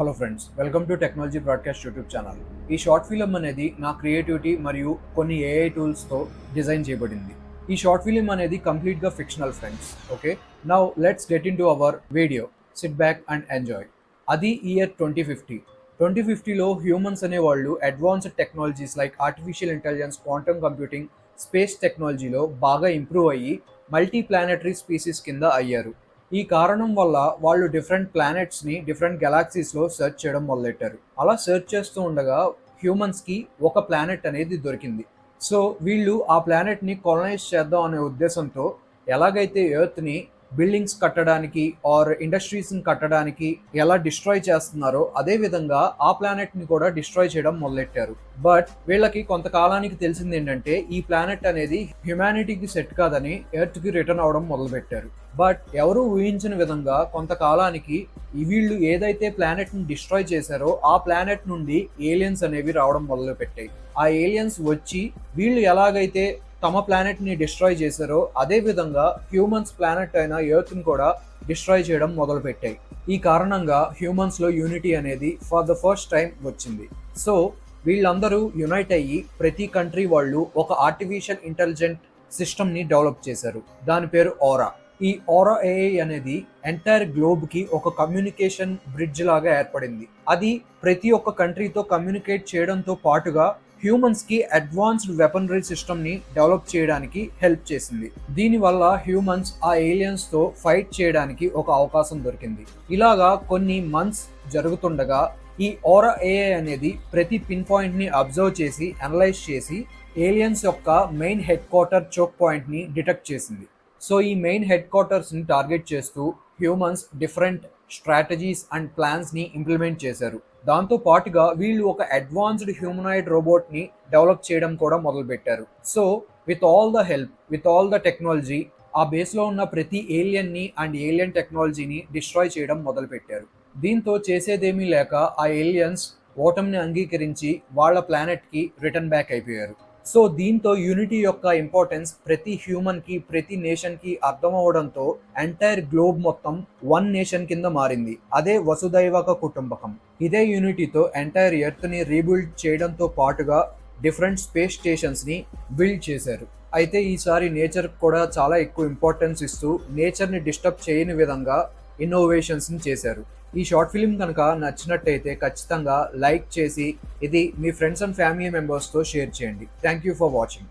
Hello friends, welcome to technology broadcast YouTube channel. ఈ short film అనేది నా creativity మరియు కొన్ని ఏఐ టూల్స్తో డిజైన్ చేయబడింది. ఈ షార్ట్ ఫిలిం అనేది కంప్లీట్గా fictional friends. Okay, now let's get in to our video. SIT back and enjoy. అది ఇయర్ 2050లో హ్యూమన్స్ అనేవాళ్ళు advanced technologies like artificial intelligence, quantum computing, space టెక్నాలజీలో బాగా ఇంప్రూవ్ అయ్యి మల్టీ ప్లానెటరీ స్పీసీస్ కింద అయ్యారు. ఈ కారణం వల్ల వాళ్ళు డిఫరెంట్ ప్లానెట్స్ని డిఫరెంట్ గెలాక్సీస్లో సెర్చ్ చేయడం మొదలెట్టారు. అలా సెర్చ్ చేస్తూ ఉండగా హ్యూమన్స్కి ఒక ప్లానెట్ అనేది దొరికింది. సో వీళ్ళు ఆ ప్లానెట్ని కాలనైజ్ చేద్దాం అనే ఉద్దేశంతో ఎలాగైతే ఎర్త్ని బిల్డింగ్స్ కట్టడానికి ఆర్ ఇండస్ట్రీస్ని కట్టడానికి ఎలా డిస్ట్రాయ్ చేస్తున్నారో అదే విధంగా ఆ ప్లానెట్ని కూడా డిస్ట్రాయ్ చేయడం మొదలెట్టారు. బట్ వీళ్ళకి కొంతకాలానికి తెలిసింది ఏంటంటే ఈ ప్లానెట్ అనేది హ్యుమానిటీకి సెట్ కాదని ఎర్త్కి రిటర్న్ అవడం మొదలుపెట్టారు. బట్ ఎవరు ఊహించిన విధంగా కొంతకాలానికి వీళ్ళు ఏదైతే ప్లానెట్ని డిస్ట్రాయ్ చేశారో ఆ ప్లానెట్ నుండి ఏలియన్స్ అనేవి రావడం మొదలుపెట్టాయి. ఆ ఏలియన్స్ వచ్చి వీళ్ళు ఎలాగైతే తమ ప్లానెట్ని డిస్ట్రాయ్ చేశారో అదే విధంగా హ్యూమన్స్ ప్లానెట్ అయిన ఎర్త్ని కూడా డిస్ట్రాయ్ చేయడం మొదలుపెట్టాయి. ఈ కారణంగా హ్యూమన్స్లో యూనిటీ అనేది ఫర్ ద ఫస్ట్ టైం వచ్చింది. సో వీళ్ళందరూ యునైట్ అయ్యి ప్రతి కంట్రీ వాళ్ళు ఒక ఆర్టిఫిషియల్ ఇంటెలిజెంట్ సిస్టమ్ని డెవలప్ చేశారు. దాని పేరు ఆరా. ఈ ఆరా ఏఐ అనేది ఎంటైర్ గ్లోబ్కి ఒక కమ్యూనికేషన్ బ్రిడ్జ్ లాగా ఏర్పడింది. అది ప్రతి ఒక్క కంట్రీతో కమ్యూనికేట్ చేయడంతో పాటుగా హ్యూమన్స్కి అడ్వాన్స్డ్ వెపనరీ సిస్టమ్ని డెవలప్ చేయడానికి హెల్ప్ చేసింది. దీనివల్ల హ్యూమన్స్ ఆ ఏలియన్స్తో ఫైట్ చేయడానికి ఒక అవకాశం దొరికింది. ఇలాగా కొన్ని మంత్స్ జరుగుతుండగా ఈ ఆరా ఏఐ అనేది ప్రతి పిన్ పాయింట్ని అబ్జర్వ్ చేసి అనలైజ్ చేసి ఏలియన్స్ యొక్క మెయిన్ హెడ్ క్వార్టర్ చోక్ పాయింట్ని డిటెక్ట్ చేసింది. సో ఈ మెయిన్ హెడ్ క్వార్టర్స్ని టార్గెట్ చేస్తూ హ్యూమన్స్ డిఫరెంట్ స్ట్రాటజీస్ అండ్ ప్లాన్స్ని ఇంప్లిమెంట్ చేశారు. దాంతో పాటుగా వీళ్ళు ఒక అడ్వాన్స్డ్ హ్యూమనాయిడ్ రోబోట్ని డెవలప్ చేయడం కూడా మొదలుపెట్టారు. So with all the technology ఆ బేస్లో ఉన్న ప్రతి ఏలియన్ని అండ్ ఏలియన్ టెక్నాలజీని డిస్ట్రాయ్ చేయడం మొదలుపెట్టారు. దీంతో చేసేదేమీ లేక ఆ ఏలియన్స్ ఓటమిని అంగీకరించి వాళ్ళ ప్లానెట్కి రిటర్న్ బ్యాక్ అయిపోయారు. సో దీంతో యూనిటీ యొక్క ఇంపార్టెన్స్ ప్రతి హ్యూమన్కి ప్రతి నేషన్కి అర్థం అవడంతో ఎంటైర్ గ్లోబ్ మొత్తం వన్ నేషన్ కింద మారింది. అదే వసుదైవక కుటుంబకం. ఇదే యూనిటీతో ఎంటైర్ ఎర్త్ని రీబిల్డ్ చేయడంతో పాటుగా డిఫరెంట్ స్పేస్ స్టేషన్స్ని బిల్డ్ చేశారు. అయితే ఈసారి నేచర్కి కూడా చాలా ఎక్కువ ఇంపార్టెన్స్ ఇస్తూ నేచర్ని డిస్టర్బ్ చేయని విధంగా ఇన్నోవేషన్స్ని చేశారు. ఈ షార్ట్ ఫిలిం కనుక నచ్చినట్టయితే ఖచ్చితంగా లైక్ చేసి ఇది మీ ఫ్రెండ్స్ అండ్ ఫ్యామిలీ మెంబర్స్తో షేర్ చేయండి. Thank you for watching.